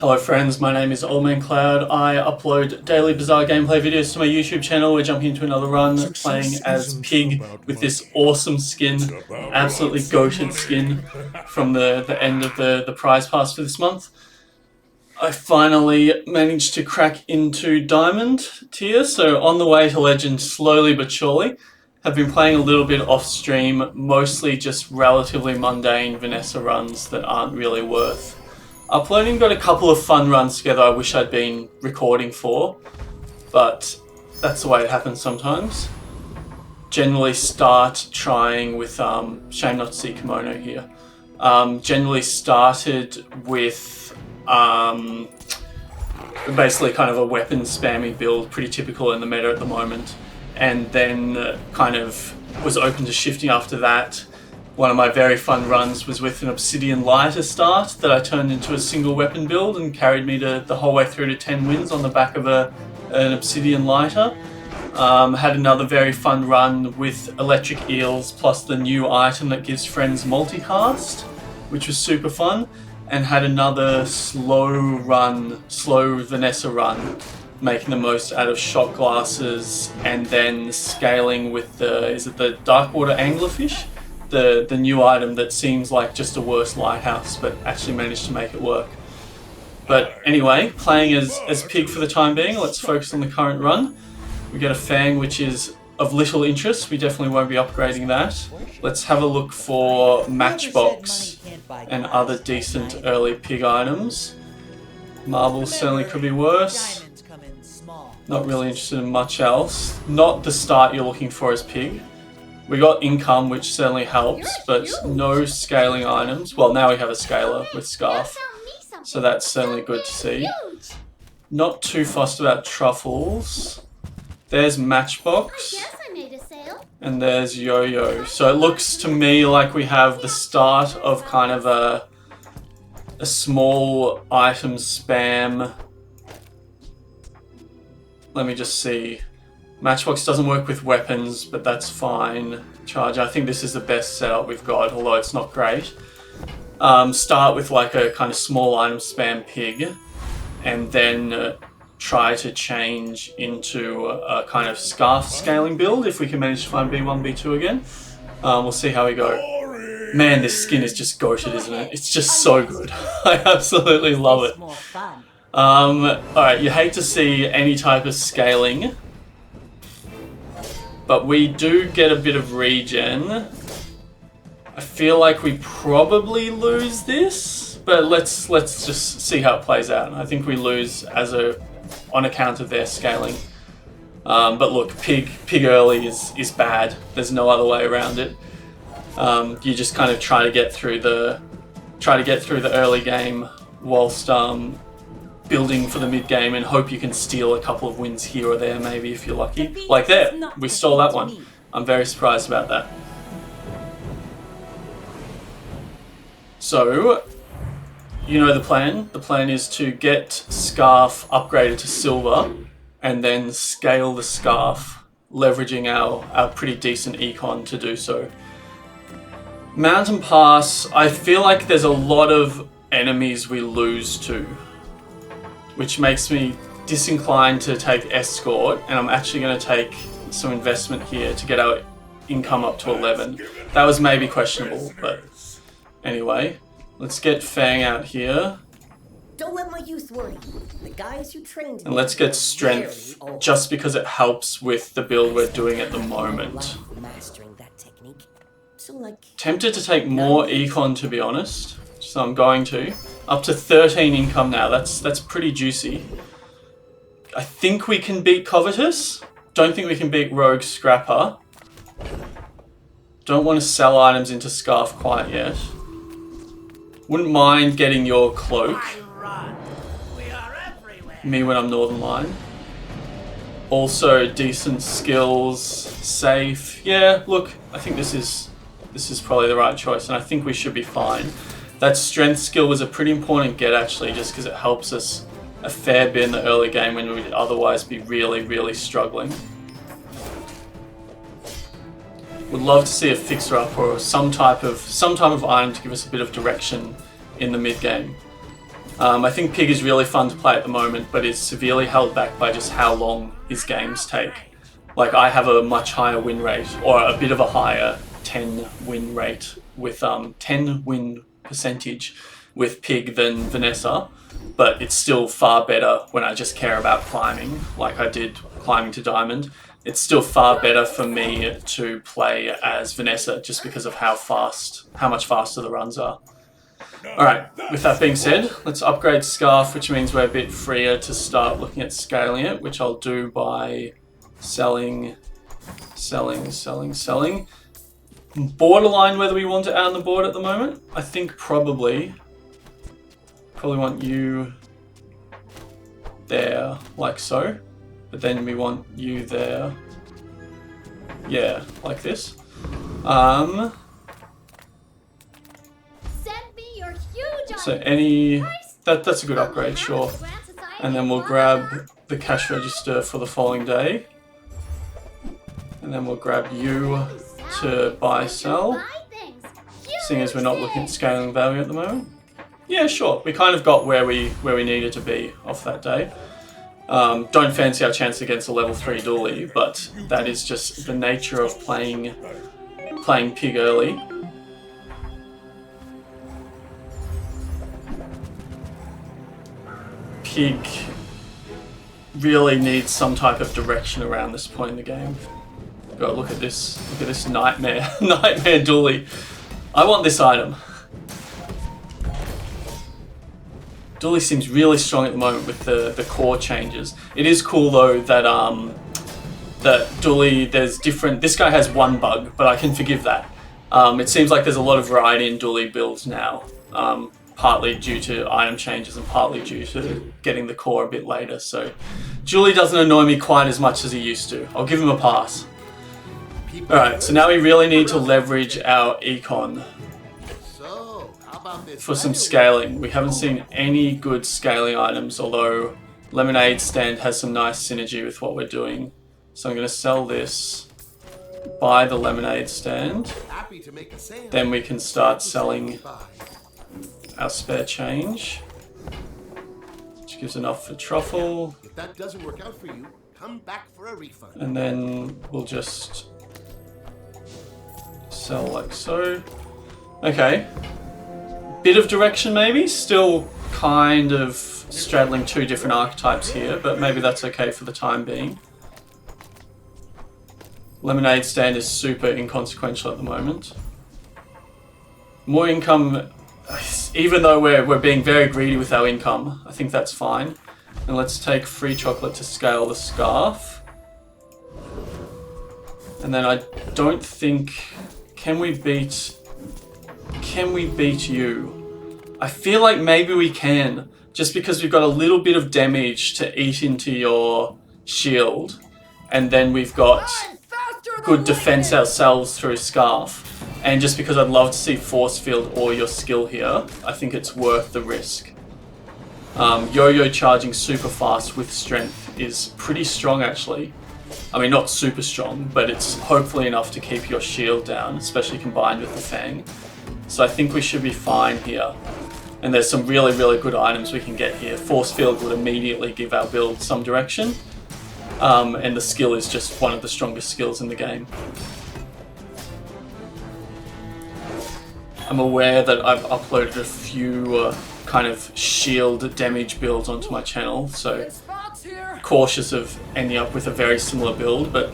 Hello friends, my name is Old Man Cloud. I upload daily Bazaar gameplay videos to my YouTube channel. We're jumping into another run, playing as Pig with this awesome skin, absolutely goated skin from the end of the prize pass for this month. I finally managed to crack into Diamond tier, so on the way to Legend slowly but surely. Have been playing a little bit off stream, mostly just relatively mundane Vanessa runs that aren't really worth uploading. Got a couple of fun runs together I wish I'd been recording for, but that's the way it happens sometimes. Generally start trying with, shame not to see Kimono here, generally started with basically kind of a weapon spammy build, pretty typical in the meta at the moment, and then kind of was open to shifting after that. One of my very fun runs was with an Obsidian Lighter start that I turned into a single weapon build and carried me to the whole way through to 10 wins on the back of an Obsidian Lighter. Had another very fun run with Electric Eels plus the new item that gives friends multicast, which was super fun, and had another slow Vanessa run, making the most out of shot glasses and then scaling with the Darkwater Anglerfish? The new item that seems like just a worse lighthouse, but actually managed to make it work. But anyway, playing as Pig for the time being. Let's focus on the current run. We get a Fang, which is of little interest. We definitely won't be upgrading that. Let's have a look for Matchbox and other decent early Pig items. Marbles certainly could be worse. Not really interested in much else. Not the start you're looking for as Pig. We got income, which certainly helps, but no scaling items. Well, now we have a scaler with Scarf, so that's certainly good to see. Not too fussed about truffles. There's Matchbox, and there's Yo-Yo. So it looks to me like we have the start of kind of a small item spam. Let me just see. Matchbox doesn't work with weapons, but that's fine. Charger, I think this is the best setup we've got, although it's not great. Start with like a kind of small item spam Pig, and then try to change into a kind of Scarf scaling build if we can manage to find B1, B2 again. We'll see how we go. Man, this skin is just goated, isn't it? It's just so good. I absolutely love it. Alright, you hate to see any type of scaling, but we do get a bit of regen. I feel like we probably lose this, but let's just see how it plays out. I think we lose on account of their scaling. But look, Pig early is bad. There's no other way around it. You just kind of try to get through the early game whilst building for the mid game and hope you can steal a couple of wins here or there, maybe, if you're lucky. Like there, we stole that one. I'm very surprised about that. So, you know the plan. The plan is to get Scarf upgraded to Silver and then scale the Scarf, leveraging our pretty decent econ to do so. Mountain Pass, I feel like there's a lot of enemies we lose to, which makes me disinclined to take Escort, and I'm actually going to take some investment here to get our income up to 11. That was maybe questionable, but anyway, let's get Fang out here. Don't let my youth worry. The guys who trained and let's get Strength, just because it helps with the build we're doing at the moment. Mastering that technique. So Tempted to take more econ, to be honest, so I'm going to. Up to 13 income now, that's pretty juicy. I think we can beat Covetous. Don't think we can beat Rogue Scrapper. Don't want to sell items into Scarf quite yet. Wouldn't mind getting your cloak. Me when I'm Northern Line. Also decent skills, safe. Yeah, look, I think this is probably the right choice, and I think we should be fine. That strength skill was a pretty important get, actually, just because it helps us a fair bit in the early game when we'd otherwise be really, really struggling. Would love to see a fixer-up or some type of item to give us a bit of direction in the mid game. I think Pig is really fun to play at the moment, but is severely held back by just how long his games take. Like, I have a much higher win rate, or a bit of a higher 10 win rate with 10 win percentage with Pig than Vanessa, but it's still far better when I just care about climbing, like I did climbing to Diamond. It's still far better for me to play as Vanessa just because of how much faster the runs are. Alright, with that being said, let's upgrade Scarf, which means we're a bit freer to start looking at scaling it, which I'll do by selling. Borderline whether we want it out on the board at the moment. I think probably want you there, like so. But then we want you there, yeah, like this. So that's a good upgrade, sure. And then we'll grab the cash register for the following day. And then we'll grab you to buy, sell. Seeing as we're not looking at scaling value at the moment. Yeah, sure. We kind of got where we needed to be off that day. Don't fancy our chance against a level 3 dually, but that is just the nature of playing Pig early. Pig really needs some type of direction around this point in the game. God, look at this nightmare dually. I want this item. Dually seems really strong at the moment with the core changes. It is cool though that that Dually, there's different. This guy has one bug, but I can forgive that. It seems like there's a lot of variety in Dually builds now. Partly due to item changes and partly due to getting the core a bit later. So Julie doesn't annoy me quite as much as he used to. I'll give him a pass. Alright, so now we really need to leverage our econ for some scaling. We haven't seen any good scaling items, although Lemonade Stand has some nice synergy with what we're doing. So I'm going to sell this, buy the Lemonade Stand, then we can start selling our spare change, which gives enough for truffle. If that doesn't work out for you, come back for a refund. And then we'll just sell like so. Okay. Bit of direction maybe, still kind of straddling two different archetypes here, but maybe that's okay for the time being. Lemonade Stand is super inconsequential at the moment. More income. Even though we're being very greedy with our income, I think that's fine. And let's take free chocolate to scale the scarf. And then I don't think... Can we beat you? I feel like maybe we can. Just because we've got a little bit of damage to eat into your shield. And then we've got good defense ourselves through scarf. And just because I'd love to see Force Field or your skill here, I think it's worth the risk. Yo-yo charging super fast with strength is pretty strong actually. I mean, not super strong, but it's hopefully enough to keep your shield down, especially combined with the Fang. So I think we should be fine here. And there's some really, really good items we can get here. Force Field would immediately give our build some direction. And the skill is just one of the strongest skills in the game. I'm aware that I've uploaded a few kind of shield damage builds onto my channel, so cautious of ending up with a very similar build, but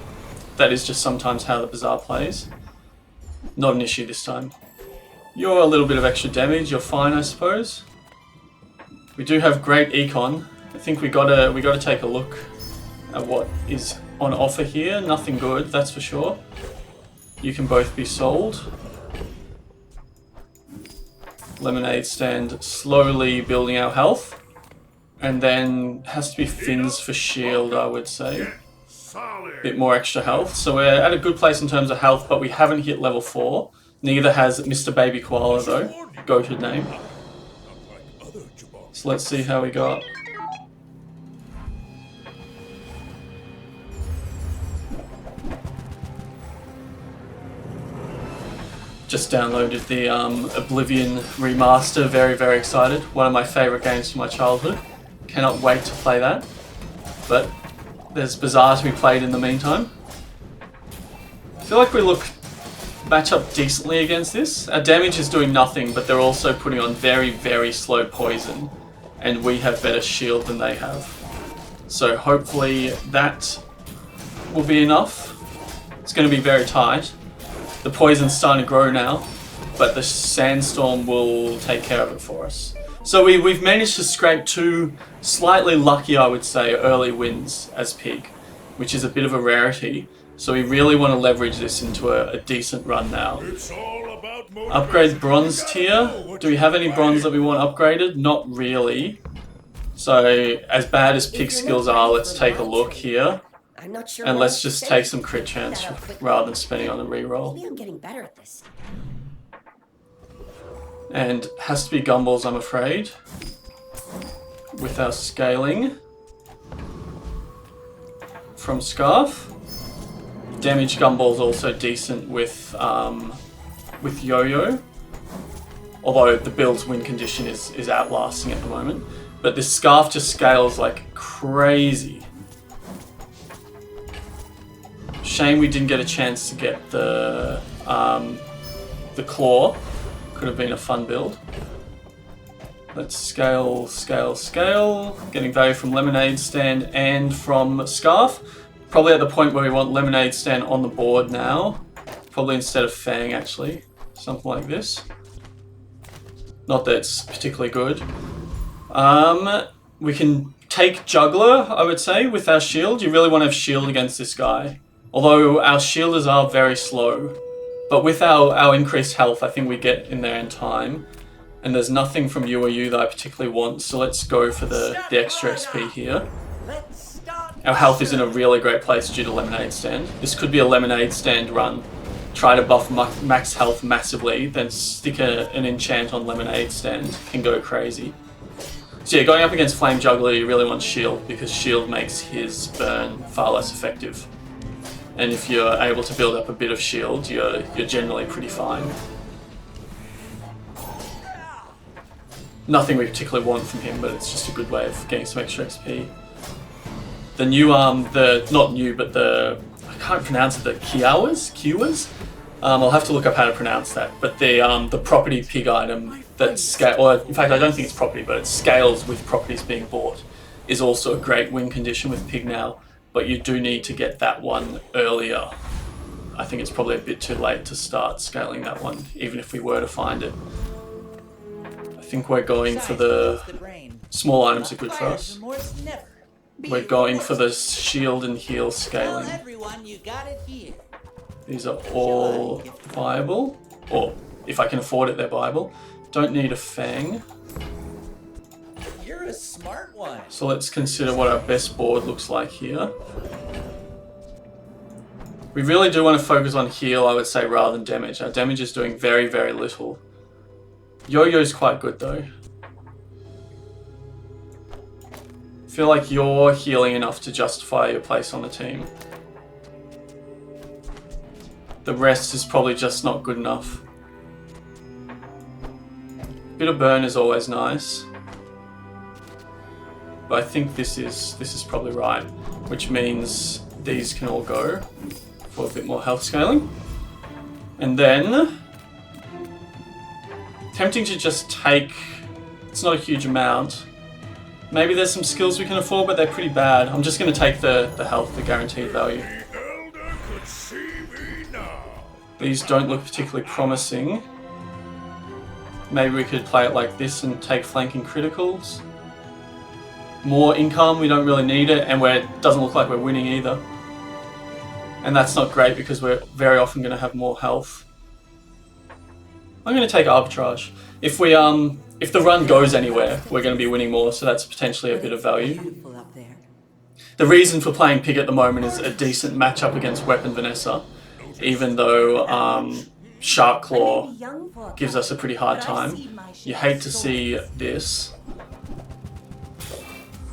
that is just sometimes how the Bazaar plays. Not an issue this time. You're a little bit of extra damage, you're fine I suppose. We do have great econ. I think we gotta take a look at what is on offer here. Nothing good, that's for sure. You can both be sold. Lemonade Stand slowly building our health, and then has to be fins for shield, I would say. Bit more extra health, so we're at a good place in terms of health, but we haven't hit level 4. Neither has Mr. Baby Koala though, goated name. So let's see how we go up. Just downloaded the Oblivion remaster. Very, very excited. One of my favourite games from my childhood. Cannot wait to play that. But there's Bazaar to be played in the meantime. I feel like we match up decently against this. Our damage is doing nothing, but they're also putting on very, very slow poison. And we have better shield than they have. So hopefully that will be enough. It's going to be very tight. The poison's starting to grow now, but the sandstorm will take care of it for us. So we've managed to scrape 2 slightly lucky, I would say, early wins as Pig, which is a bit of a rarity. So we really want to leverage this into a decent run now. Upgrade bronze tier. Do we have any bronze that we want upgraded? Not really. So as bad as Pig skills are, let's take a look here. I'm not sure. And let's just take some crit chance rather than spending on a reroll. Maybe I'm getting better at this. And has to be Gumballs, I'm afraid. With our scaling. From Scarf. Damage Gumball's also decent with Yo-Yo. Although the build's win condition is outlasting at the moment. But this Scarf just scales like crazy. Shame we didn't get a chance to get the Claw. Could have been a fun build. Let's scale, scale, scale. Getting value from Lemonade Stand and from Scarf. Probably at the point where we want Lemonade Stand on the board now. Probably instead of Fang, actually. Something like this. Not that it's particularly good. We can take Juggler, I would say, with our shield. You really want to have shield against this guy. Although our shielders are very slow. But with our increased health, I think we get in there in time. And there's nothing from you or you that I particularly want, so let's go for the extra XP here. Our health is in a really great place due to Lemonade Stand. This could be a Lemonade Stand run. Try to buff max health massively, then stick an enchant on Lemonade Stand. Can go crazy. So yeah, going up against Flame Juggler, you really want shield, because shield makes his burn far less effective. And if you're able to build up a bit of shield, you're generally pretty fine. Nothing we particularly want from him, but it's just a good way of getting some extra XP. The new not new, but I can't pronounce it, the Kiwas? I'll have to look up how to pronounce that. But the property Pig item that in fact I don't think it's property, but it scales with properties being bought, is also a great win condition with Pig now. But you do need to get that one earlier. I think it's probably a bit too late to start scaling that one, even if we were to find it. I think we're going for the small items are good for us. We're going for the shield and heal scaling. These are all viable, or if I can afford it, they're viable. Don't need a Fang. You're a smart one. So let's consider what our best board looks like here. We really do want to focus on heal, I would say, rather than damage. Our damage is doing very, very little. Yo-Yo's quite good though. I feel like you're healing enough to justify your place on the team. The rest is probably just not good enough. Bit of burn is always nice. But I think this is probably right, which means these can all go for a bit more health scaling. And then tempting to just take, it's not a huge amount. Maybe there's some skills we can afford, but they're pretty bad. I'm just going to take the health, the guaranteed value. These don't look particularly promising. Maybe we could play it like this and take flanking criticals. More income, we don't really need it, and it doesn't look like we're winning either. And that's not great because we're very often going to have more health. I'm going to take arbitrage. If the run goes anywhere, we're going to be winning more, so that's potentially a bit of value. The reason for playing Pig at the moment is a decent matchup against Weapon Vanessa, even though Shark Claw gives us a pretty hard time. You hate to see this.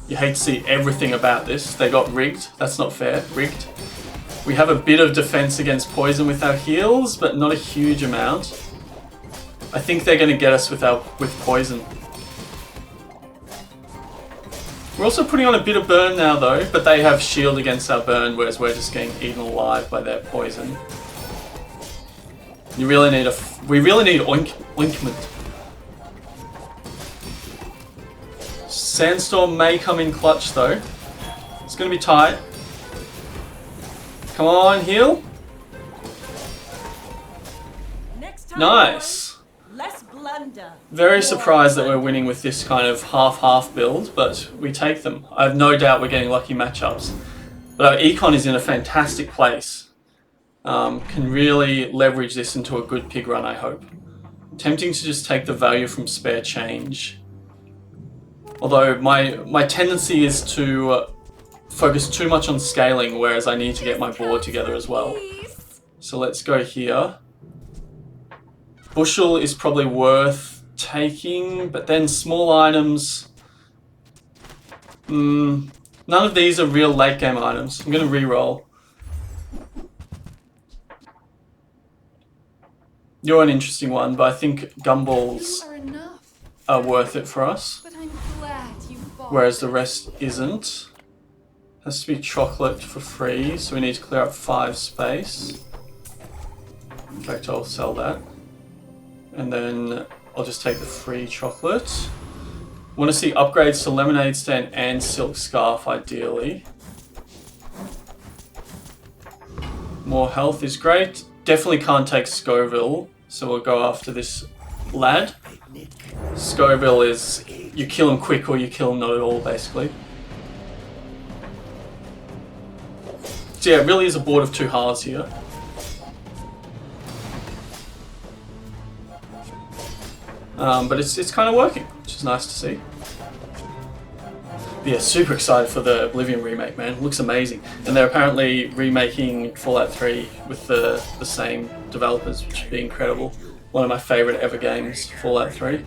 You hate to see everything about this. They got rigged. That's not fair. Rigged. We have a bit of defense against poison with our heals, but not a huge amount. I think they're going to get us with poison. We're also putting on a bit of burn now though, but they have shield against our burn, whereas we're just getting eaten alive by their poison. We really need ointment. Sandstorm may come in clutch though. It's going to be tight. Come on, heal. Nice. Less blunder. Very surprised that we're winning with this kind of half-half build, but we take them. I have no doubt we're getting lucky matchups. But our econ is in a fantastic place. Can really leverage this into a good pig run, I hope. Tempting to just take the value from spare change. Although my tendency is to focus too much on scaling, whereas I need to get my board together as well. So let's go here. Bushel is probably worth taking, but then small items... none of these are real late game items. I'm going to re-roll. You're an interesting one, but I think Gumballs are worth it for us. But I'm glad you bought Whereas the rest isn't. Has to be chocolate for free, so we need to clear up 5 space. In fact, I'll sell that. And then I'll just take the free chocolate. Want to see upgrades to Lemonade Stand and Silk Scarf, ideally. More health is great. Definitely can't take Scoville, so we'll go after this lad. Scoville is, you kill him quick or you kill him not at all, basically. So yeah, it really is a board of 2 halves here. But it's kind of working, which is nice to see. But yeah, super excited for the Oblivion remake, man. It looks amazing. And they're apparently remaking Fallout 3 with the same developers, which would be incredible. One of my favourite ever games, Fallout 3.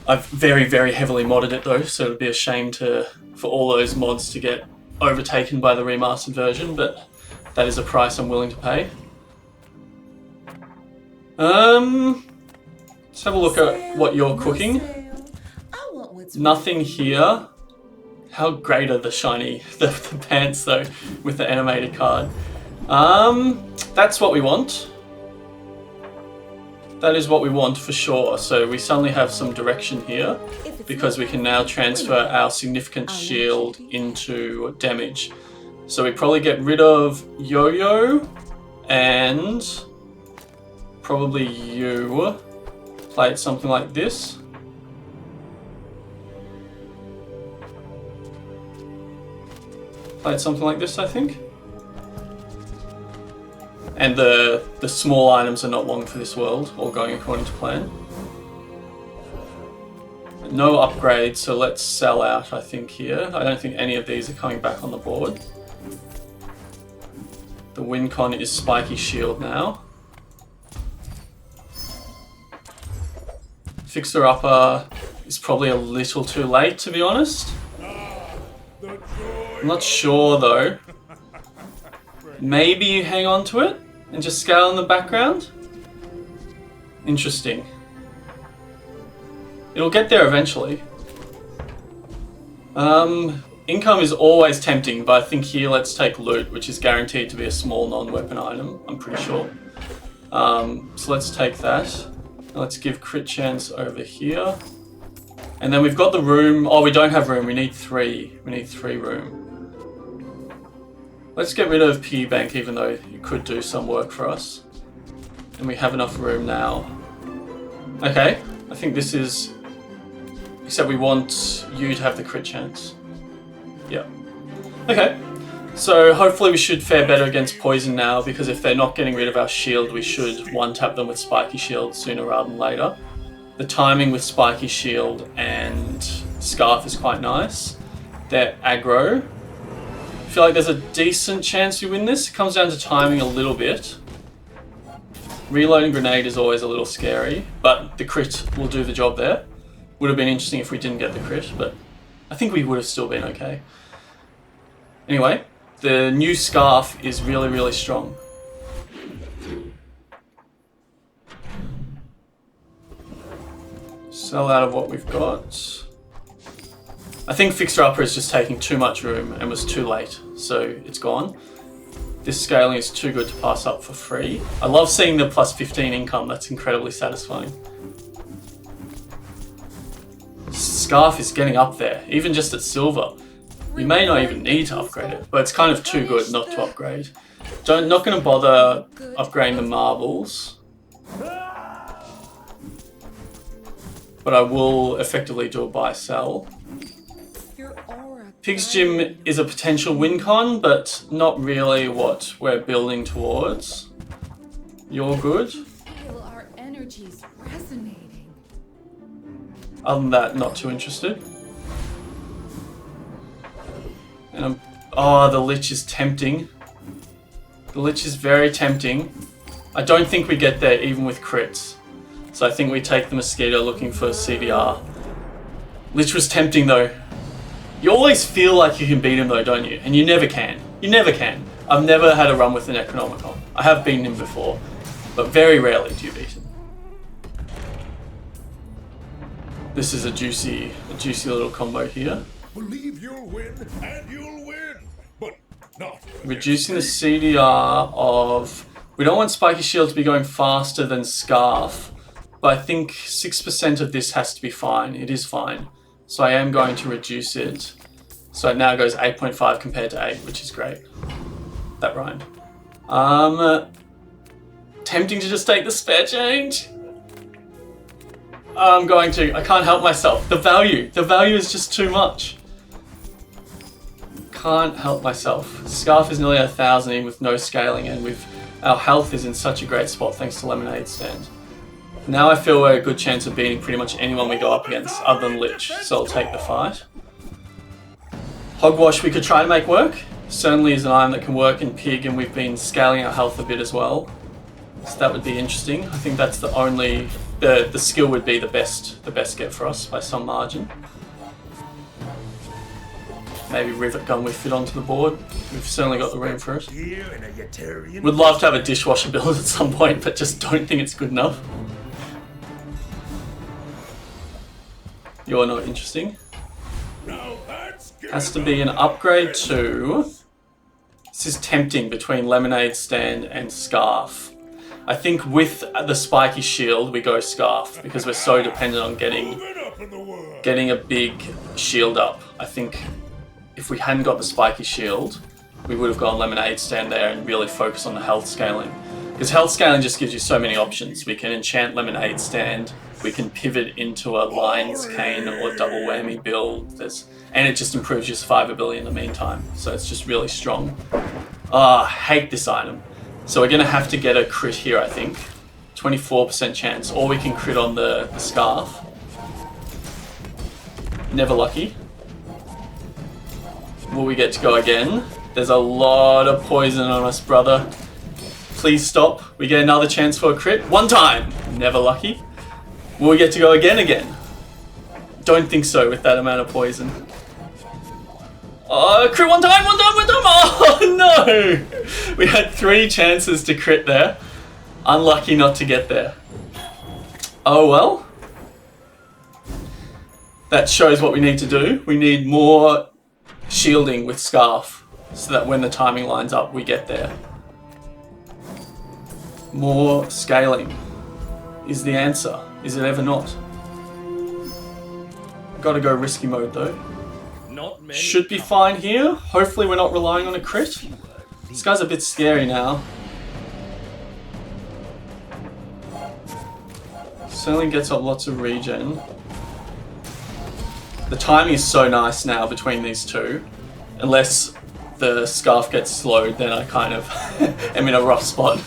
I've very, very heavily modded it though, so it would be a shame for all those mods to get overtaken by the remastered version, but that is a price I'm willing to pay. Let's have a look at what you're cooking. Nothing here. How great are the shiny the pants though with the animated card. That's what we want. That is what we want for sure. So we suddenly have some direction here because we can now transfer our significant shield into damage. So we probably get rid of Yo-Yo and probably you. Play it something like this. Play it something like this, I think. And the small items are not long for this world, all going according to plan. No upgrades, so let's sell out, I think, here. I don't think any of these are coming back on the board. The win con is Spiky Shield now. Fixer Upper is probably a little too late, to be honest. I'm not sure though. Maybe you hang on to it and just scale in the background? Interesting. It'll get there eventually. Income is always tempting, but I think here let's take loot, which is guaranteed to be a small non-weapon item, I'm pretty sure. So let's take that. Let's give crit chance over here. And then we've got the room. Oh, we don't have room. We need 3. We need 3 room. Let's get rid of Piggy Bank, even though it could do some work for us. And we have enough room now. Okay, I think this is... Except we want you to have the crit chance. Yeah. Okay. So hopefully we should fare better against poison now, because if they're not getting rid of our shield, we should one-tap them with Spiky Shield sooner rather than later. The timing with Spiky Shield and Scarf is quite nice. They're aggro. I feel like there's a decent chance we win this. It comes down to timing a little bit. Reloading grenade is always a little scary, but the crit will do the job there. Would have been interesting if we didn't get the crit, but I think we would have still been okay. Anyway. The new Scarf is really, really strong. Sell out of what we've got. I think Fixer Upper is just taking too much room and was too late, so it's gone. This scaling is too good to pass up for free. I love seeing the plus 15 income, that's incredibly satisfying. Scarf is getting up there, even just at silver. You may not even need to upgrade it, but it's kind of too good not to upgrade. Not going to bother upgrading the marbles. But I will effectively do a buy-sell. Pig's Gym is a potential win con, but not really what we're building towards. You're good. Feel our energies resonating. Other than that, not too interested. And oh, the Lich is tempting. The Lich is very tempting. I don't think we get there even with crits. So I think we take the Mosquito looking for CDR. Lich was tempting though. You always feel like you can beat him though, don't you? And you never can. You never can. I've never had a run with the Necronomicon. I have beaten him before, but very rarely do you beat him. This is a juicy little combo here. Believe you'll win, and you'll win, but not. Reducing the CDR of... We don't want Spiky Shield to be going faster than Scarf, but I think 6% of this has to be fine. It is fine. So I am going to reduce it. So it now goes 8.5 compared to 8, which is great. That rhymed. Tempting to just take the spare change. I'm going to. I can't help myself. The value is just too much. Can't help myself. Scarf is nearly 1,000 even with no scaling, and our health is in such a great spot thanks to Lemonade Stand. Now I feel we're a good chance of beating pretty much anyone we go up against, other than Lich, so I'll take the fight. Hogwash we could try to make work. Certainly is an item that can work in Pig, and we've been scaling our health a bit as well. So that would be interesting. I think that's the only... The skill would be the best get for us by some margin. Maybe Rivet Gun we fit onto the board. We've certainly got the room for it. Would love to have a dishwasher build at some point, but just don't think it's good enough. You're not interesting. Has to be an upgrade to... This is tempting between Lemonade Stand and Scarf. I think with the Spiky Shield we go Scarf because we're so dependent on getting a big shield up. I think if we hadn't got the Spiky Shield, we would have gone Lemonade Stand there and really focus on the health scaling. Because health scaling just gives you so many options. We can enchant Lemonade Stand, we can pivot into a Lion's Cane or double whammy build, and it just improves your survivability in the meantime. So it's just really strong. I hate this item. So we're going to have to get a crit here, I think. 24% chance, or we can crit on the Scarf. Never lucky. Will we get to go again? There's a lot of poison on us, brother. Please stop. We get another chance for a crit. One time! Never lucky. Will we get to go again? Don't think so with that amount of poison. Oh, crit one time! Oh no! We had 3 chances to crit there. Unlucky not to get there. Oh well. That shows what we need to do. We need more shielding with Scarf so that when the timing lines up, we get there. More scaling is the answer. Is it ever not? Gotta go risky mode though. Should be fine here. Hopefully we're not relying on a crit. This guy's a bit scary now. Certainly gets up lots of regen. The timing is so nice now between these two. Unless the Scarf gets slowed, then I kind of am in a rough spot.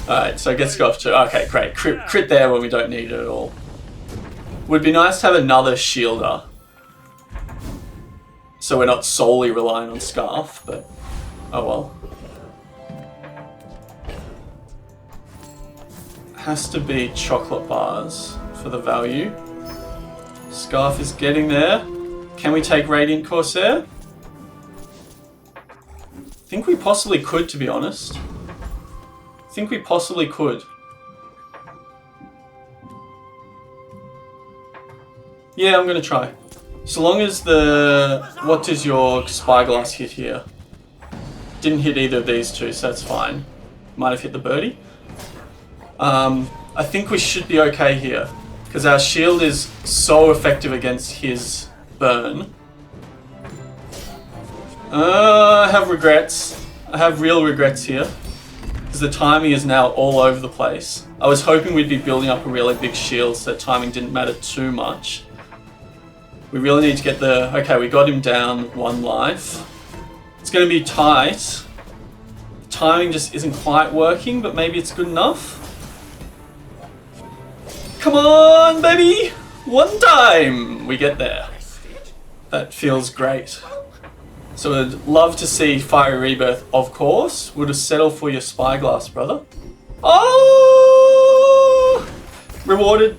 Alright, so get Scarf 2. Okay, great. Crit there when we don't need it at all. Would be nice to have another shielder. So we're not solely relying on Scarf, but oh well. Has to be chocolate bars for the value. Scarf is getting there. Can we take Radiant Corsair? I think we possibly could, to be honest. I think we possibly could. Yeah, I'm gonna try. So long as the... What does your spyglass hit here? Didn't hit either of these two, so that's fine. Might have hit the birdie. I think we should be okay here. Because our shield is so effective against his burn. I have regrets. I have real regrets here. Because the timing is now all over the place. I was hoping we'd be building up a really big shield so that timing didn't matter too much. We really need to get the... Okay, we got him down 1 life. It's going to be tight. The timing just isn't quite working, but maybe it's good enough. Come on, baby! 1 time! We get there. That feels great. So I'd love to see Fiery Rebirth, of course. Would have settled for your spyglass, brother. Oh! Rewarded.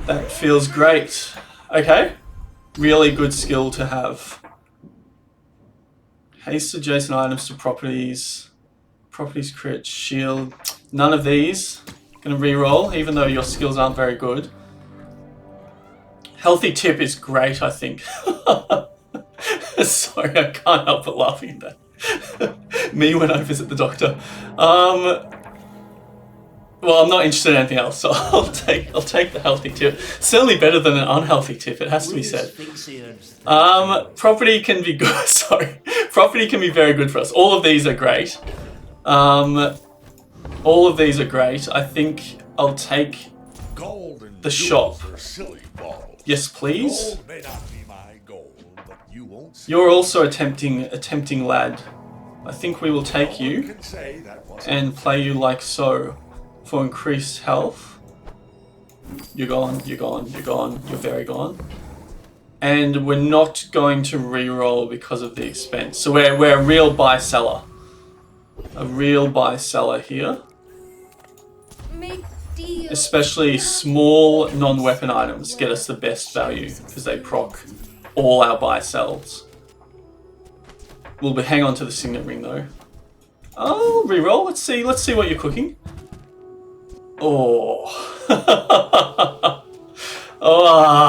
That feels great. Okay. Really good skill to have. Haste adjacent items to properties. Properties crit, shield. None of these. Gonna reroll, even though your skills aren't very good. Healthy tip is great, I think. Sorry, I can't help but laughing at that. Me when I visit the doctor. Well, I'm not interested in anything else, so I'll take the healthy tip. Certainly better than an unhealthy tip, it has to be said. Property can be good. Sorry, property can be very good for us. All of these are great. All of these are great. I think I'll take the shop. Yes, please. Gold may not be my goal, but you won't see. You're also a tempting lad. I think we will take you Can say that wasn't and play you like so for increased health. You're gone, you're gone, you're gone, you're very gone. And we're not going to re-roll because of the expense. So we're a real buy-seller. A real buy-seller here. Make deals. Especially small non-weapon items get us the best value because they proc all our buy-sells. We'll hang on to the signet ring though. Oh, re-roll. Let's see what you're cooking. Oh. Oh.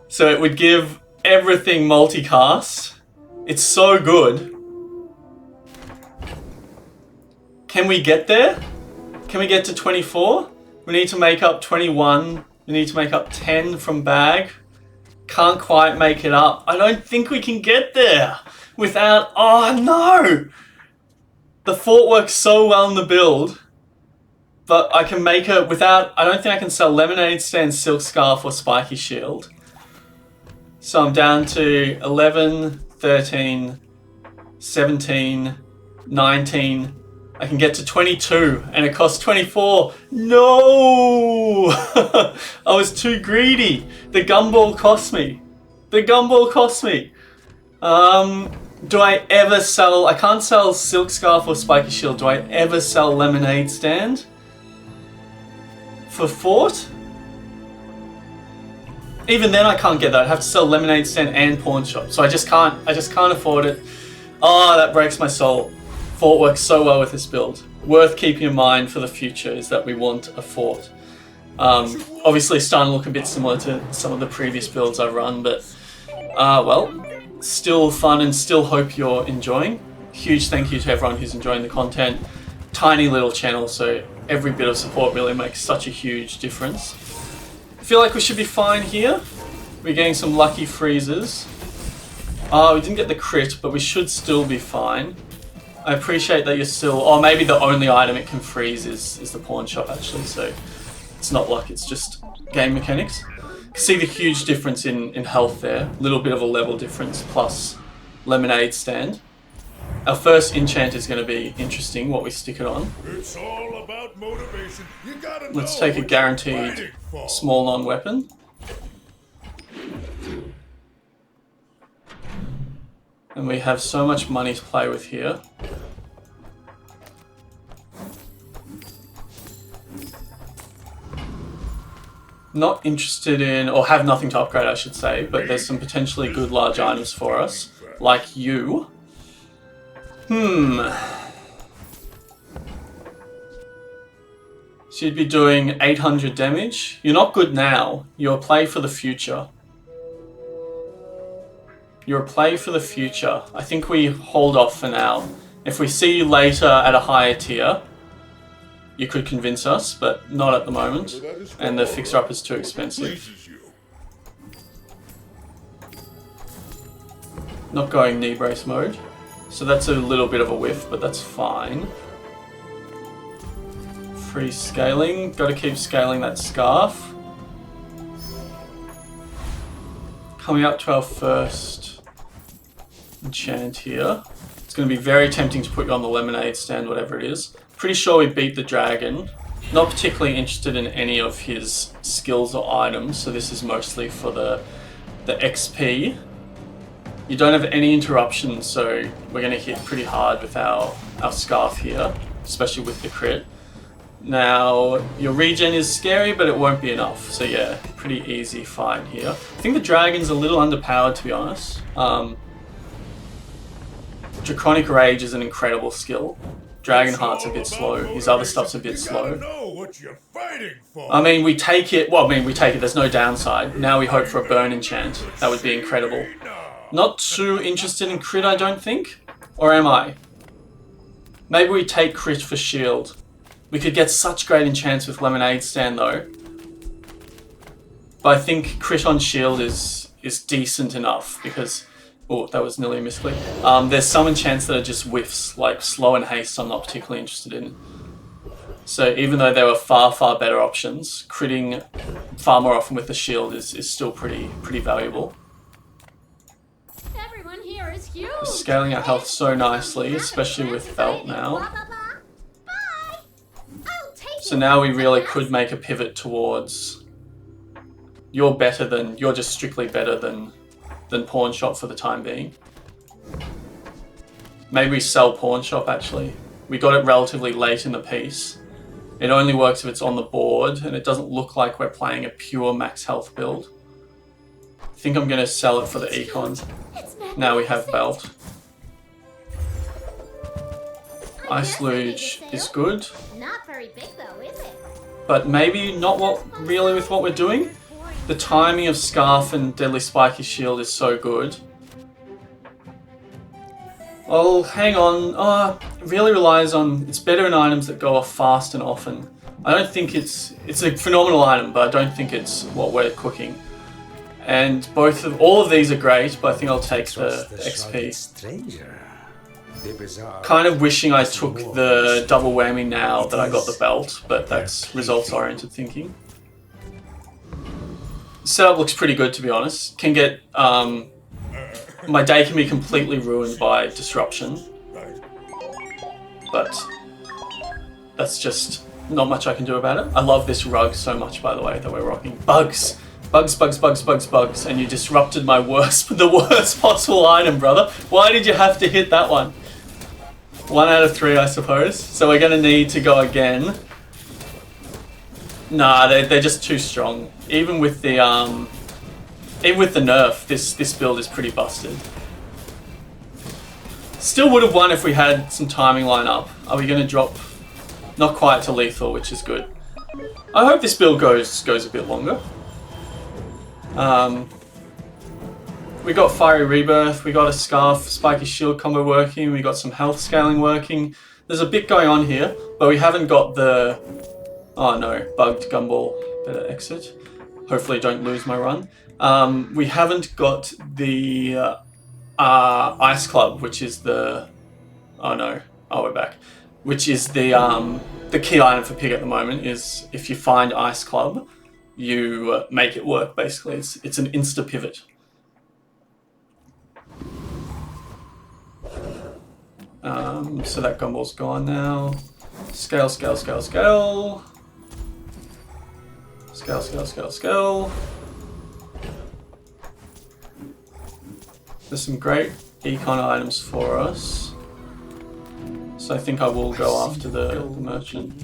So it would give everything multicast. It's so good. Can we get there? Can we get to 24? We need to make up 21. We need to make up 10 from bag. Can't quite make it up. I don't think we can get there without... Oh no! The fort works so well in the build, but I can make it without... I don't think I can sell Lemonade Stand, Silk Scarf, or Spiky Shield. So I'm down to 11, 13, 17, 19... I can get to 22 and it costs 24. No! I was too greedy. The Gumball cost me. The Gumball cost me. Do I ever sell... I can't sell Silk Scarf or Spiky Shield. Do I ever sell Lemonade Stand? For Fort? Even then I can't get that. I'd have to sell Lemonade Stand and Pawn Shop. So I just can't afford it. Oh, that breaks my soul. Fort works so well with this build. Worth keeping in mind for the future is that we want a fort. Obviously starting to look a bit similar to some of the previous builds I've run, but well, still fun and still hope you're enjoying. Huge thank you to everyone who's enjoying the content. Tiny little channel, so every bit of support really makes such a huge difference. I feel like we should be fine here. We're getting some lucky freezes. We didn't get the crit, but we should still be fine. I appreciate that you're still... Oh, maybe the only item it can freeze is the pawn shop, actually, so it's not luck, it's just game mechanics. You can see the huge difference in health there. A little bit of a level difference, plus Lemonade Stand. Our first enchant is going to be interesting, what we stick it on. It's all about motivation. You gotta Let's know take a what you're guaranteed fighting for. small non-weapon. And we have so much money to play with here. Not interested in, or have nothing to upgrade I should say, but there's some potentially good large items for us, like you. So you'd be doing 800 damage. You're not good now. You're a play for the future. You're a play for the future. I think we hold off for now. If we see you later at a higher tier, you could convince us, but not at the moment. And the fixer-up is too expensive. Not going knee brace mode. So that's a little bit of a whiff, but that's fine. Free scaling. Got to keep scaling that scarf. Coming up to our first enchant here. It's going to be very tempting to put you on the lemonade stand, whatever it is. Pretty sure we beat the dragon. Not particularly interested in any of his skills or items, so this is mostly for the XP. You don't have any interruptions, so we're going to hit pretty hard with our scarf here, especially with the crit. Now, your regen is scary, but it won't be enough. So yeah, pretty easy fight here. I think the dragon's a little underpowered, to be honest. Draconic Rage is an incredible skill. Dragonheart's a bit slow. His other stuff's a bit slow. Know what you're fighting for. I mean, we take it. Well, I mean, we take it. There's no downside. Now we hope for a burn enchant. That would be incredible. Not too interested in crit, I don't think. Or am I? Maybe we take crit for shield. We could get such great enchants with Lemonade Stand though. But I think crit on shield is decent enough because... Oh, that was nearly a misclick. There's some enchants that are just whiffs, like Slow and Haste I'm not particularly interested in. So even though there were far, far better options, critting far more often with the shield is still pretty valuable. Everyone here is huge. We're scaling our health so nicely, especially with Belt now. So now we really could make a pivot towards you're just strictly better than Pawn Shop for the time being. Maybe we sell Pawn Shop actually. We got it relatively late in the piece. It only works if it's on the board and it doesn't look like we're playing a pure max health build. I think I'm going to sell it for the Econ. Now we have Belt. Ice Luge is good. Not very big though, is it? But maybe not really with what we're doing. The timing of Scarf and Deadly Spiky Shield is so good. Oh, hang on. It really relies on... It's better in items that go off fast and often. I don't think it's a phenomenal item, but I don't think it's what we're cooking. And all of these are great, but I think I'll take the XP. Kind of wishing I took the double whammy now that I got the belt, but that's results-oriented thinking. Setup looks pretty good, to be honest. Can get... my day can be completely ruined by disruption. But that's just not much I can do about it. I love this rug so much, by the way, that we're rocking. Bugs! Bugs, bugs, bugs, bugs, bugs. And you disrupted the worst possible item, brother. Why did you have to hit that one? 1 out of 3, I suppose. So we're going to need to go again. Nah, they're just too strong. Even with the nerf, this build is pretty busted. Still would have won if we had some timing line up. Are we going to drop? Not quite to lethal, which is good. I hope this build goes a bit longer. We got Fiery Rebirth, we got a Scarf, Spiky Shield combo working, we got some health scaling working. There's a bit going on here, but we haven't got the... Oh no, bugged Gumball. Better exit. Hopefully don't lose my run. We haven't got the Ice Club, which is the... Oh no, we're back. Which is the key item for Pig at the moment is if you find Ice Club, you make it work basically. It's an insta pivot. So that Gumball's gone now. Scale, scale, scale, scale. Scale, scale, scale, scale. There's some great econ items for us. So I think I will go after the merchant.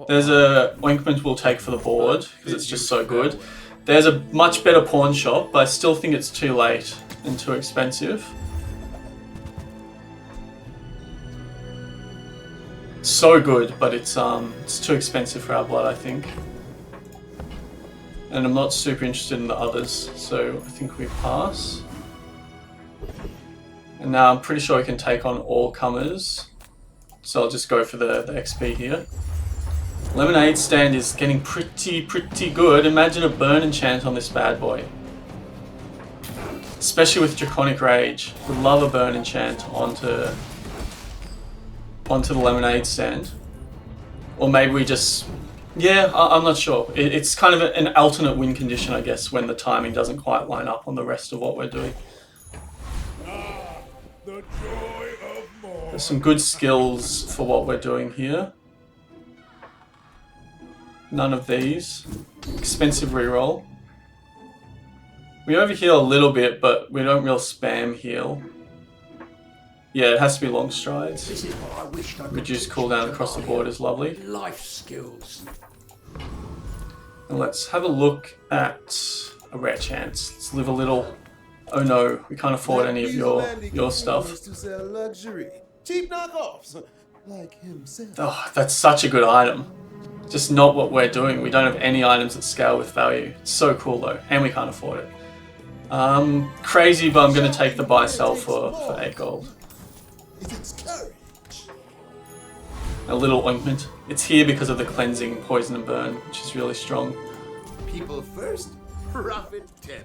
There's a ointment we'll take for the board because it's just so good. There's a much better pawn shop, but I still think it's too late and too expensive. so good, but it's too expensive for our blood, I think. And I'm not super interested in the others, so I think we pass. And now I'm pretty sure I can take on all comers, so I'll just go for the XP here. Lemonade stand is getting pretty good. Imagine a burn enchant on this bad boy. Especially with Draconic Rage. Would love a burn enchant onto the lemonade stand. Or maybe we just... Yeah, I'm not sure. It's kind of an alternate win condition, I guess, when the timing doesn't quite line up on the rest of what we're doing. The joy of more. There's some good skills for what we're doing here. None of these. Expensive reroll. We overheal a little bit, but we don't real spam heal. Yeah, it has to be long strides. This is what I wished I could Reduced teach cooldown you across the about. board is lovely. Life skills. And let's have a look at a rare chance. Let's live a little... Oh no, we can't afford any of your stuff. To sell luxury. Cheap knockoffs, like himself. Oh, that's such a good item. Just not what we're doing. We don't have any items that scale with value. It's so cool though, and we can't afford it. Crazy, but I'm going to take the buy sell for 8 gold. It's courage. A little ointment. It's here because of the cleansing, poison and burn, which is really strong. People first, profit 10.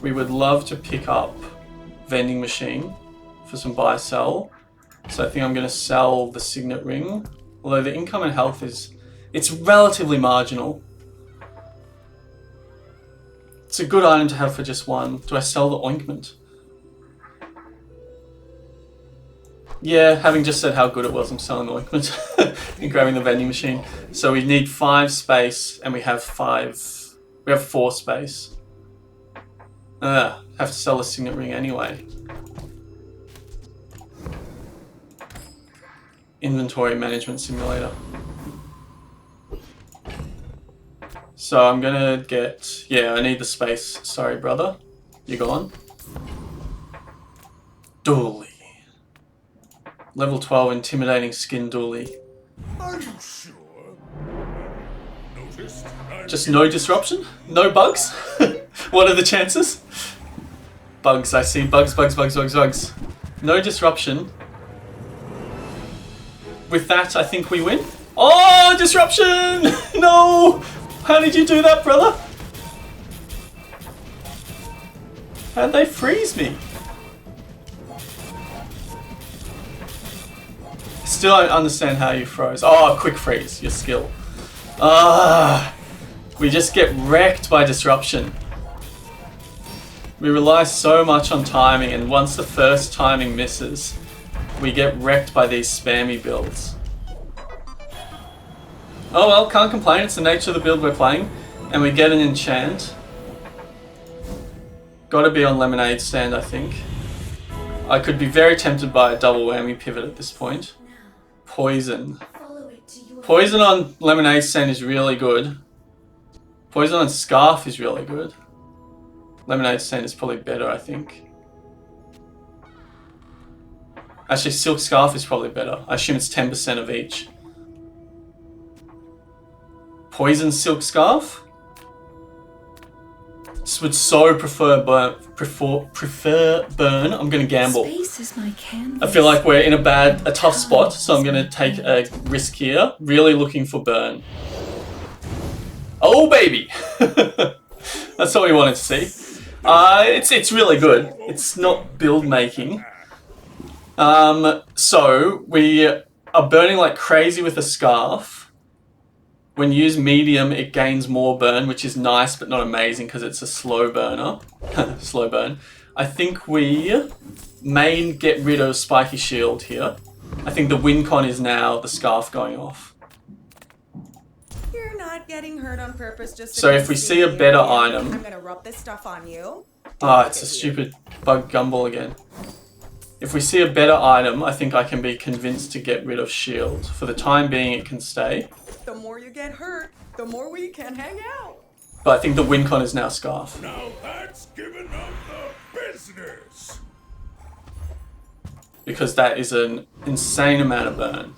We would love to pick up vending machine for some buy sell. So I think I'm going to sell the signet ring. Although the income and health it's relatively marginal. It's a good item to have for just one. Do I sell the ointment? Yeah, having just said how good it was, I'm selling the ointment and grabbing the vending machine. So we need 5 space and we have 4 space. Have to sell the signet ring anyway. Inventory management simulator. So I'm gonna get... Yeah, I need the space. Sorry, brother. You gone? Dooley. Level 12 intimidating skin Dooley. Are you sure? Noticed? Just no disruption? No bugs? What are the chances? Bugs, I see. Bugs. No disruption. With that, I think we win. Oh, disruption! No! How did you do that, brother? How'd they freeze me? Still don't understand how you froze. Oh, quick freeze, your skill. We just get wrecked by disruption. We rely so much on timing, and once the first timing misses, we get wrecked by these spammy builds. Oh well, can't complain, it's the nature of the build we're playing. And we get an enchant. Gotta be on Lemonade Stand, I think. I could be very tempted by a double whammy pivot at this point. Poison. Poison on Lemonade Stand is really good. Poison on Scarf is really good. Lemonade Stand is probably better, I think. Actually, Silk Scarf is probably better. I assume it's 10% of each. Poison Silk Scarf? Just would so prefer burn. I'm gonna gamble. Space is my canvas. I feel like we're in a tough spot, so I'm gonna take a risk here. Really looking for burn. Oh baby! That's what we wanted to see. It's really good. It's not build making. So we are burning like crazy with a scarf. When you use medium, it gains more burn, which is nice but not amazing because it's a slow burner. Slow burn. I think we may get rid of Spiky Shield here. I think the win con is now the scarf going off. You're not getting hurt on purpose just So if we see a better item... I'm gonna rub this stuff on you. It's a stupid bug Gumball again. If we see a better item, I think I can be convinced to get rid of shield. For the time being, it can stay. The more you get hurt, the more we can hang out. But I think the win con is now scarf. Now that's giving up the business. because that is an insane amount of burn.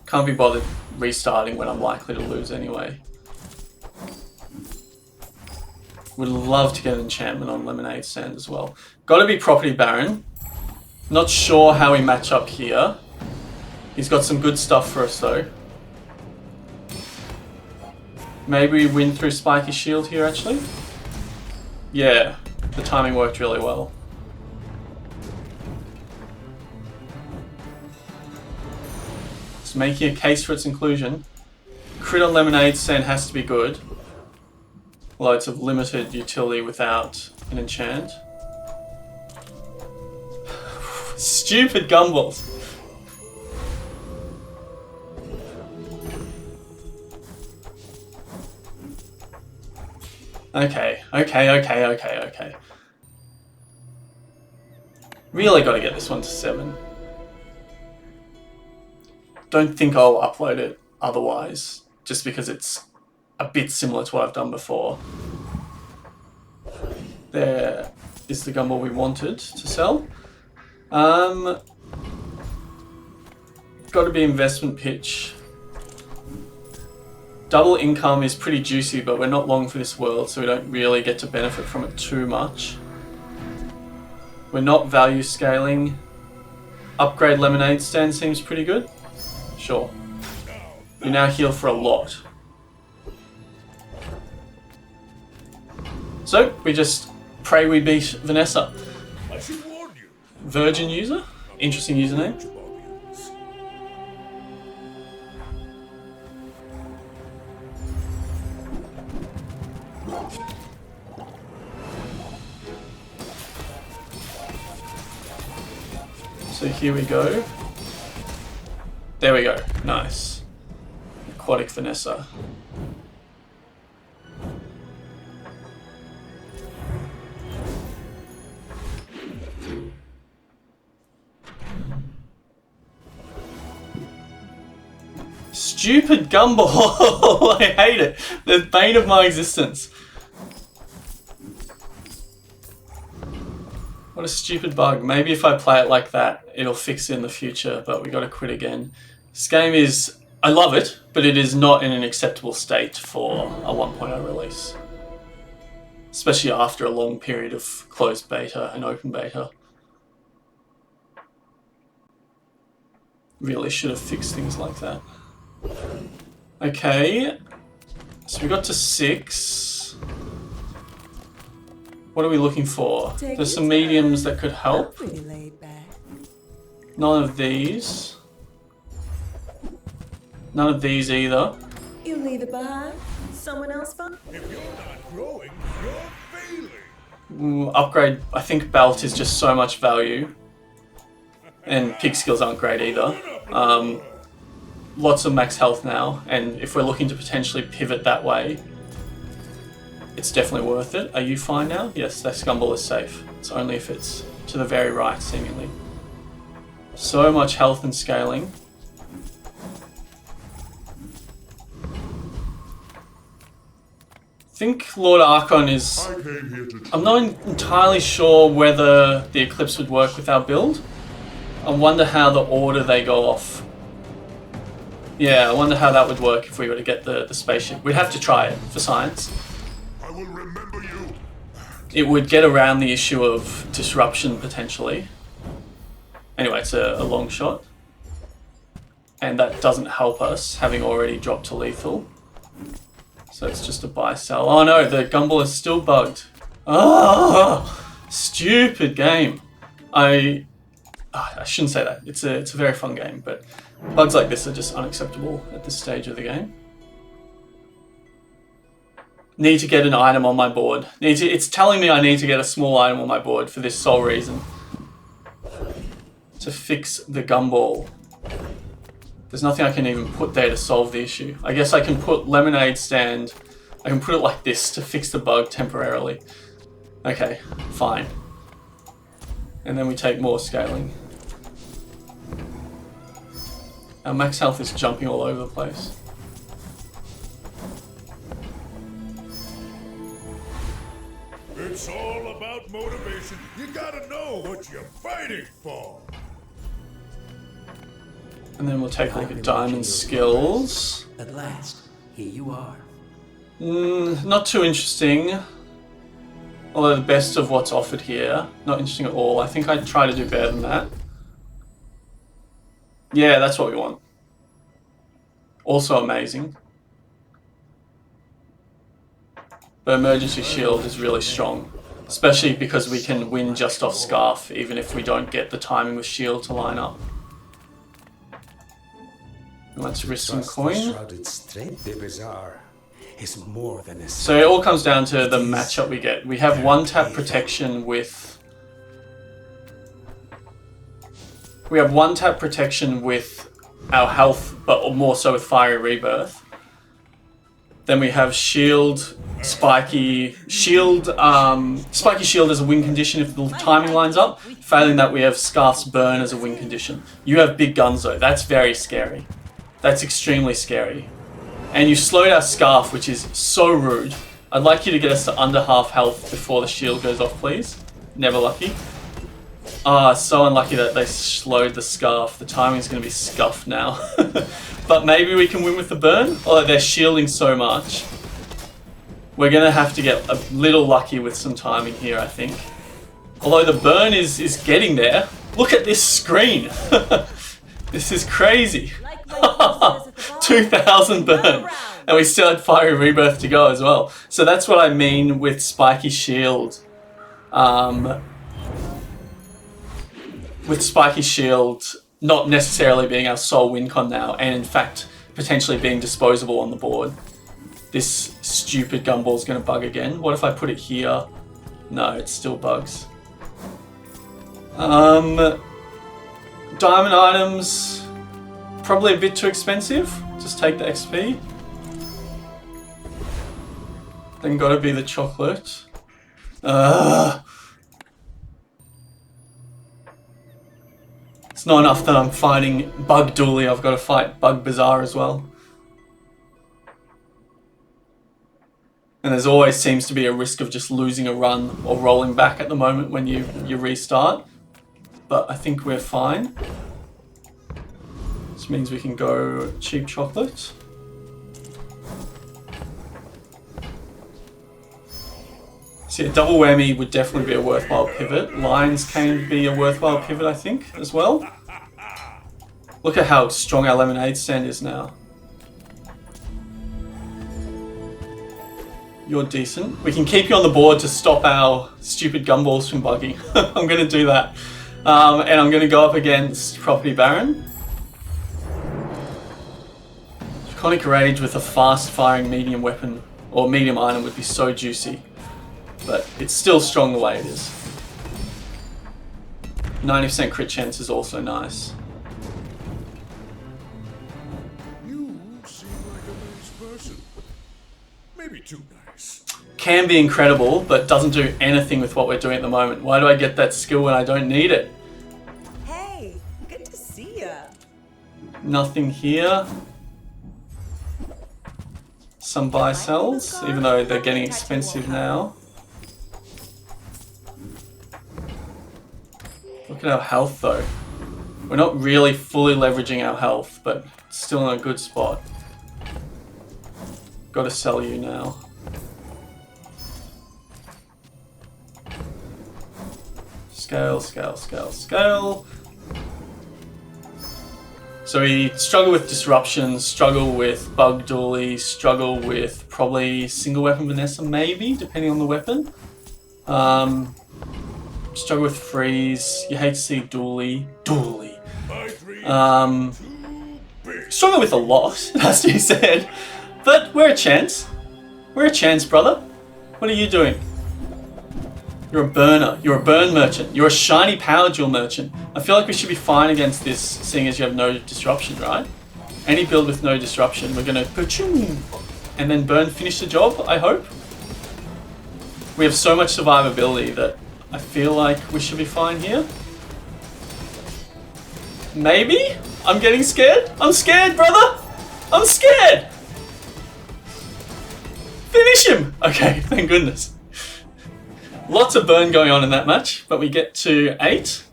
Can't be bothered restarting when I'm likely to lose anyway. Would love to get an enchantment on Lemonade Stand as well. Gotta be Property Baron. Not sure how we match up here. He's got some good stuff for us though. Maybe we win through Spiky Shield here actually? Yeah, the timing worked really well. It's making a case for its inclusion. Crit on Lemonade Stand has to be good. Although it's of limited utility without an enchant. Stupid Gumballs. Okay. Really gotta get this one to 7. Don't think I'll upload it otherwise, just because it's a bit similar to what I've done before. There is the Gumball we wanted to sell. Got to be investment pitch. Double income is pretty juicy, but we're not long for this world, so we don't really get to benefit from it too much. We're not value scaling. Upgrade Lemonade Stand seems pretty good. Sure. You now heal for a lot. So, we just pray we beat Vanessa. I should warn you. Virgin user? Interesting username. So here we go. There we go. Nice. Aquatic Vanessa. Stupid Gumball! I hate it. The bane of my existence. What a stupid bug. Maybe if I play it like that, it'll fix it in the future, but we gotta quit again. This game is... I love it, but it is not in an acceptable state for a 1.0 release. Especially after a long period of closed beta and open beta. Really should have fixed things like that. Okay, so we got to 6. What are we looking for? There's some mediums that could help. None of these. None of these either. You leave it behind. Someone else find. If you're not growing, you're failing. Upgrade, I think Belt is just so much value. And pig skills aren't great either. Lots of max health now, and if we're looking to potentially pivot that way, it's definitely worth it. Are you fine now? Yes, that Gumball is safe. It's only if it's to the very right, seemingly. So much health and scaling. I think Lord Archon is... I'm not entirely sure whether the Eclipse would work with our build. I wonder how the order they go off. Yeah, I wonder how that would work if we were to get the spaceship. We'd have to try it for science. I will remember you. It would get around the issue of disruption, potentially. Anyway, it's a long shot. And that doesn't help us, having already dropped to lethal. So it's just a buy-sell. Oh no, the Gumball is still bugged. Oh, stupid game. I shouldn't say that. It's a very fun game, but bugs like this are just unacceptable at this stage of the game. Need to get an item on my board. It's telling me I need to get a small item on my board for this sole reason. To fix the Gumball. There's nothing I can even put there to solve the issue. I guess I can put Lemonade Stand. I can put it like this to fix the bug temporarily. Okay, fine. And then we take more scaling. Our max health is jumping all over the place. It's It's all about motivation. You gotta know what you're fighting for. And then we'll take a look at diamond skills. At last, here you are. Not too interesting. Although the best of what's offered here. Not interesting at all. I think I'd try to do better than that. Yeah, that's what we want. Also amazing. But emergency shield is really strong. Especially because we can win just off scarf, even if we don't get the timing with shield to line up. Let's risk some coin. The Bazaar is more than a... So it all comes down to the matchup we get. We have one tap protection with... We have one tap protection with our health, but more so with Fiery Rebirth. Then we have shield, spiky shield. Spiky shield as a win condition if the timing lines up. Failing that, we have Scarf's burn as a win condition. You have big guns though. That's very scary. That's extremely scary. And you slowed our Scarf, which is so rude. I'd like you to get us to under half health before the shield goes off, please. Never lucky. So unlucky that they slowed the Scarf. The timing's going to be scuffed now. But maybe we can win with the burn. Although they're shielding so much. We're going to have to get a little lucky with some timing here, I think. Although the burn is getting there. Look at this screen. This is crazy. 2000 burn. And we still had Fiery Rebirth to go as well. So that's what I mean with Spiky Shield. With Spiky Shield not necessarily being our sole win con now, and in fact potentially being disposable on the board. This stupid Gumball is going to bug again. What if I put it here? No, it still bugs. Diamond items, probably a bit too expensive. Just take the XP. Then gotta be the chocolate. It's not enough that I'm fighting Bug Dooley, I've got to fight Bug Bazaar as well. And there's always seems to be a risk of just losing a run or rolling back at the moment when you restart. But I think we're fine. This means we can go cheap chocolate. See, a double whammy would definitely be a worthwhile pivot. Lions can be a worthwhile pivot, I think, as well. Look at how strong our lemonade stand is now. You're decent. We can keep you on the board to stop our stupid gumballs from bugging. I'm going to do that. And I'm going to go up against Property Baron. Draconic Rage with a fast-firing medium weapon, or medium item, would be so juicy. But it's still strong the way it is. 90% crit chance is also nice. You seem like a nice person. Maybe too nice. Can be incredible, but doesn't do anything with what we're doing at the moment. Why do I get that skill when I don't need it? Hey, good to see ya. Nothing here. Some buy sells, even though they're getting expensive now. Look at our health though. We're not really fully leveraging our health, but still in a good spot. Gotta sell you now. Scale, scale, scale, scale. So we struggle with disruptions, struggle with bug dooley, struggle with probably single weapon Vanessa maybe, depending on the weapon. Struggle with freeze. You hate to see dooley. Struggle with a lot, as you said. But we're a chance. We're a chance, brother. What are you doing? You're a burner. You're a burn merchant. You're a shiny power jewel merchant. I feel like we should be fine against this, seeing as you have no disruption, right? Any build with no disruption, we're gonna pa-choom, and then burn finish the job, I hope. We have so much survivability that I feel like we should be fine here. Maybe? I'm getting scared. I'm scared, brother. I'm scared. Finish him. Okay, thank goodness. Lots of burn going on in that match, but we get to 8.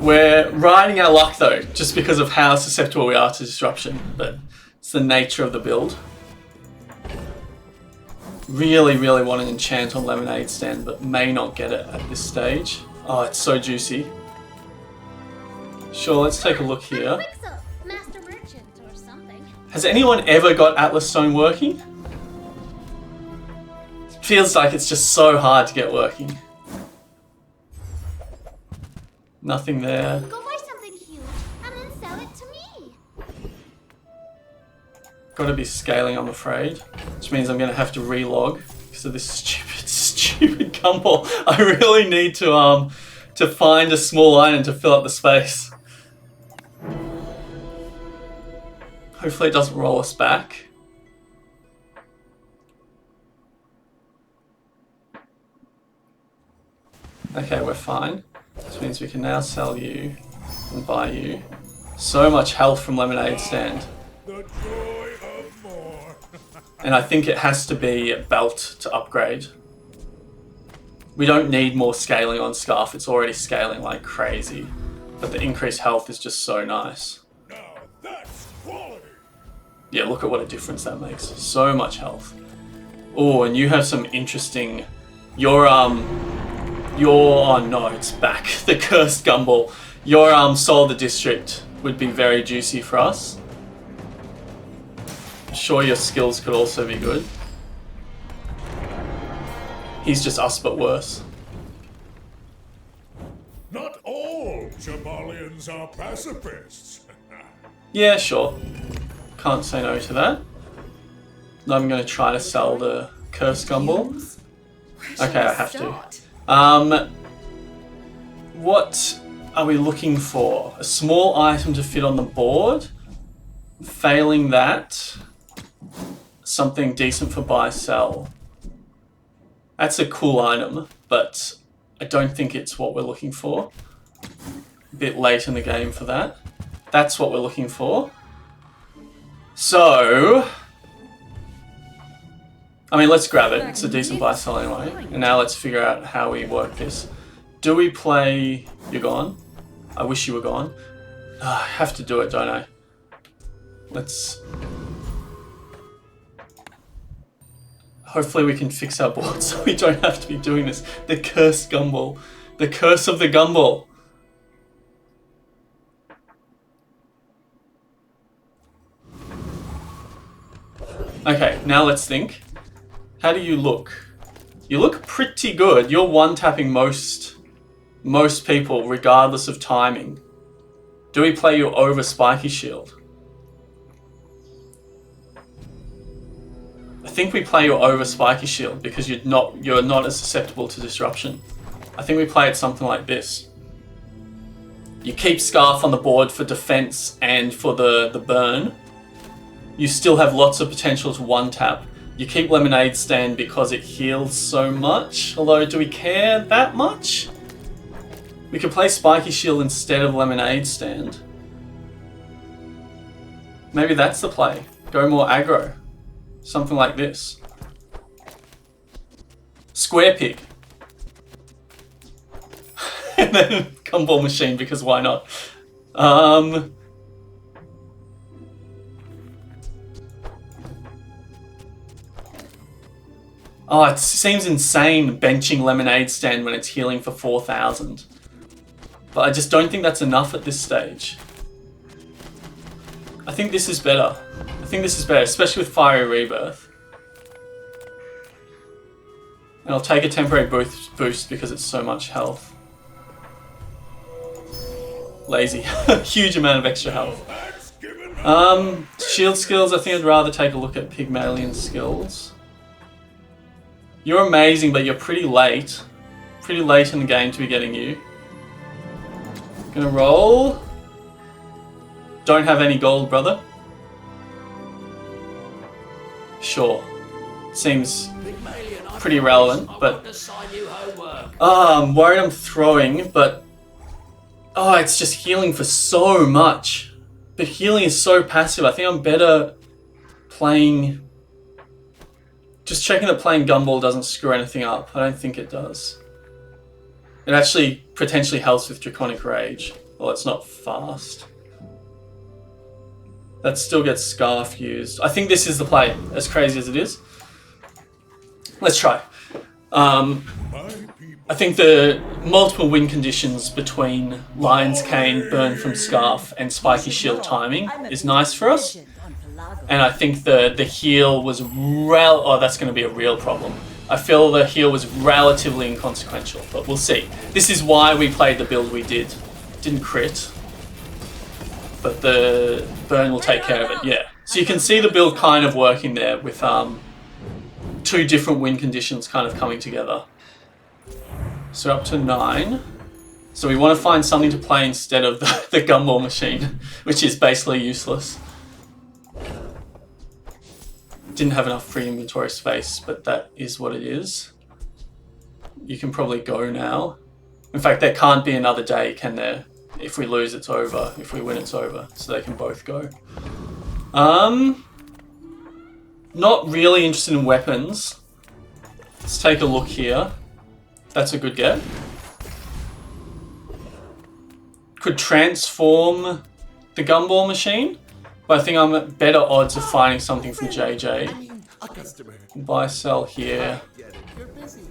We're riding our luck though, just because of how susceptible we are to disruption, but it's the nature of the build. Really, really want an enchant on Lemonade Stand, but may not get it at this stage. Oh, it's so juicy. Sure, let's take a look here. Master merchant or something. Has anyone ever got Atlas Stone working? Feels like it's just so hard to get working. Nothing there. Go buy something huge and then sell it to me. Gotta be scaling, I'm afraid. Which means I'm gonna have to relog because of this stupid Gumball. I really need to find a small item to fill up the space. Hopefully it doesn't roll us back. Okay, we're fine. This means we can now sell you and buy you. So much health from Lemonade Stand. The joy of more. And I think it has to be a belt to upgrade. We don't need more scaling on Scarf, it's already scaling like crazy. But the increased health is just so nice. Now that's quality. Yeah, look at what a difference that makes. So much health. Oh, and you have some interesting... oh no, it's back. The cursed Gumball. Your Soul of the District would be very juicy for us. I'm sure your skills could also be good. He's just us but worse. Not all Jabalians are pacifists. Yeah, sure. Can't say no to that. I'm going to try to sell the cursed Gumball. Okay, I have to. What are we looking for? A small item to fit on the board. Failing that, something decent for buy sell. That's a cool item, but I don't think it's what we're looking for. A bit late in the game for that. That's what we're looking for. So, I mean, let's grab it. It's a decent buy sell anyway. And now let's figure out how we work this. Do we play... You're gone? I wish you were gone. I have to do it, don't I? Let's... Hopefully we can fix our board so we don't have to be doing this. The cursed Gumball. The curse of the Gumball. Okay, now let's think. How do you look? You look pretty good. You're one-tapping most people regardless of timing. Do we play you over Spiky Shield? I think we play you over Spiky Shield because you're not as susceptible to disruption. I think we play it something like this. You keep Scarf on the board for defense and for the burn. You still have lots of potential to one-tap. You keep Lemonade Stand because it heals so much. Although, do we care that much? We could play Spiky Shield instead of Lemonade Stand. Maybe that's the play. Go more aggro. Something like this. Square Pig. And then Gumball Machine, because why not? Oh, it seems insane benching Lemonade Stand when it's healing for 4,000. But I just don't think that's enough at this stage. I think this is better. I think this is better, especially with Fiery Rebirth. And I'll take a temporary boost because it's so much health. Lazy. Huge amount of extra health. Shield skills, I think I'd rather take a look at Pygmalion skills. You're amazing, but you're pretty late. Pretty late in the game to be getting you. Gonna roll. Don't have any gold, brother. Sure. Seems pretty relevant, but... I'm worried I'm throwing, but... Oh, it's just healing for so much. But healing is so passive. I think I'm better playing... Just checking that playing Gumball doesn't screw anything up. I don't think it does. It actually potentially helps with Draconic Rage. Well, it's not fast. That still gets Scarf used. I think this is the play, as crazy as it is. Let's try. I think the multiple win conditions between Lion's Cane, Burn from Scarf, and Spiky Shield timing is nice for us. And I think the heal was oh, that's going to be a real problem. I feel the heal was relatively inconsequential, but we'll see. This is why we played the build we did. Didn't crit, but the burn will take care of it, yeah. So you can see the build kind of working there with two different win conditions kind of coming together. So up to 9. So we want to find something to play instead of the Gumball machine, which is basically useless. Didn't have enough free inventory space, but that is what it is. You can probably go now. In fact, there can't be another day, can there? If we lose, it's over. If we win, it's over. So they can both go. Not really interested in weapons. Let's take a look here. That's a good get. Could transform the Gumball machine, but I think I'm at better odds of finding something from JJ. A customer. Buy, sell here. Get it. You're busy.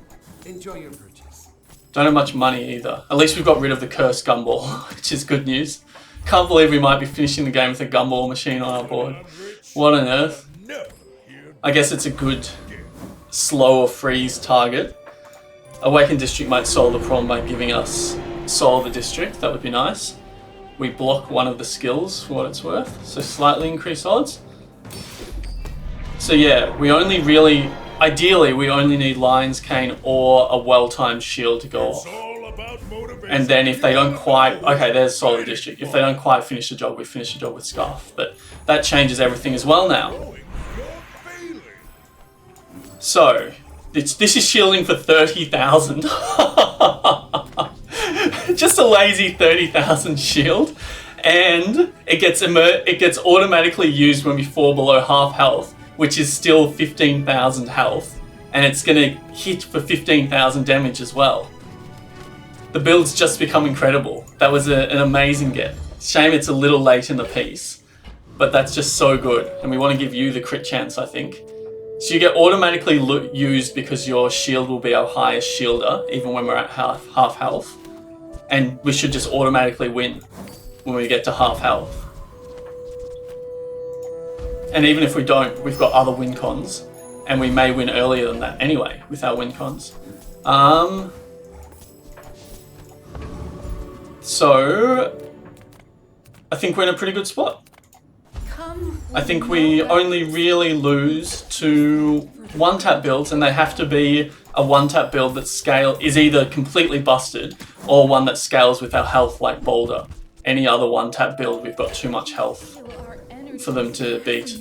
Enjoy your purchase. Don't have much money either. At least we've got rid of the cursed Gumball, which is good news. Can't believe we might be finishing the game with a Gumball machine on our board. What on earth? I guess it's a good slow or freeze target. Awakened District might solve the problem by giving us Soul of the District. That would be nice. We block one of the skills for what it's worth, so slightly increased odds. So yeah, we only really, ideally, we only need Lion's Cane or a well-timed shield to go off. And then if they don't quite, okay, there's Soul of the District. If they don't quite finish the job, we finish the job with Scarf. But that changes everything as well now. So, this is shielding for 30,000. Just a lazy 30,000 shield, and it gets automatically used when we fall below half health, which is still 15,000 health, and it's gonna hit for 15,000 damage as well. The build's just become incredible. That was an amazing get. Shame it's a little late in the piece, but that's just so good, and we want to give you the crit chance, I think. So you get automatically used because your shield will be our highest shielder, even when we're at half health. And we should just automatically win when we get to half health. And even if we don't, we've got other win cons, and we may win earlier than that anyway with our win cons. So I think we're in a pretty good spot. I think we only really lose to one-tap builds, and they have to be a one-tap build that is either completely busted or one that scales with our health like Boulder. Any other one-tap build, we've got too much health for them to beat.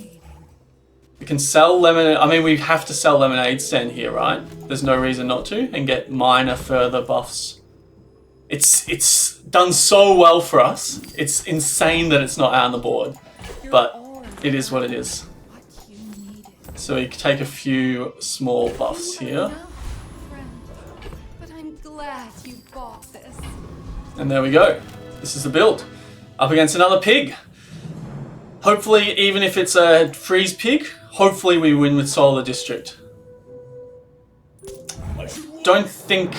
We can sell lemonade. I mean, we have to sell lemonade stand here, right? There's no reason not to, and get minor further buffs. It's done so well for us. It's insane that it's not out on the board, but it is what it is. So we can take a few small buffs here. But I'm glad you bought this. And there we go. This is the build. Up against another pig. Hopefully, even if it's a freeze pig, hopefully we win with Soul of the District. Don't think...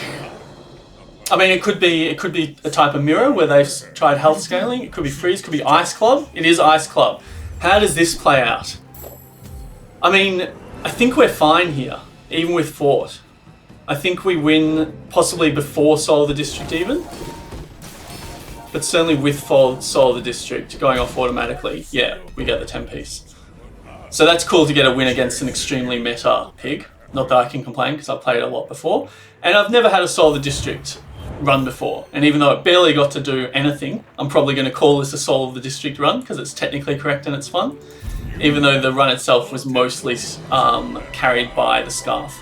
I mean, it could be a type of mirror where they've tried health scaling. It could be freeze, could be Ice Club. It is Ice Club. How does this play out? I mean, I think we're fine here, even with Fort. I think we win possibly before Soul of the District even. But certainly with Soul of the District going off automatically, yeah, we get the 10-piece. So that's cool to get a win against an extremely meta pig. Not that I can complain because I've played it a lot before. And I've never had a Soul of the District run before. And even though it barely got to do anything, I'm probably going to call this a Soul of the District run because it's technically correct and it's fun. Even though the run itself was mostly carried by the Scarf.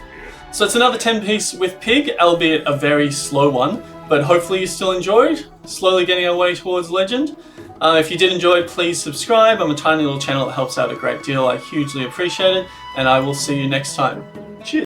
So it's another 10-piece with Pig, albeit a very slow one, but hopefully you still enjoyed. Slowly getting our way towards Legend. If you did enjoy, please subscribe. I'm a tiny little channel that helps out a great deal. I hugely appreciate it, and I will see you next time. Cheers.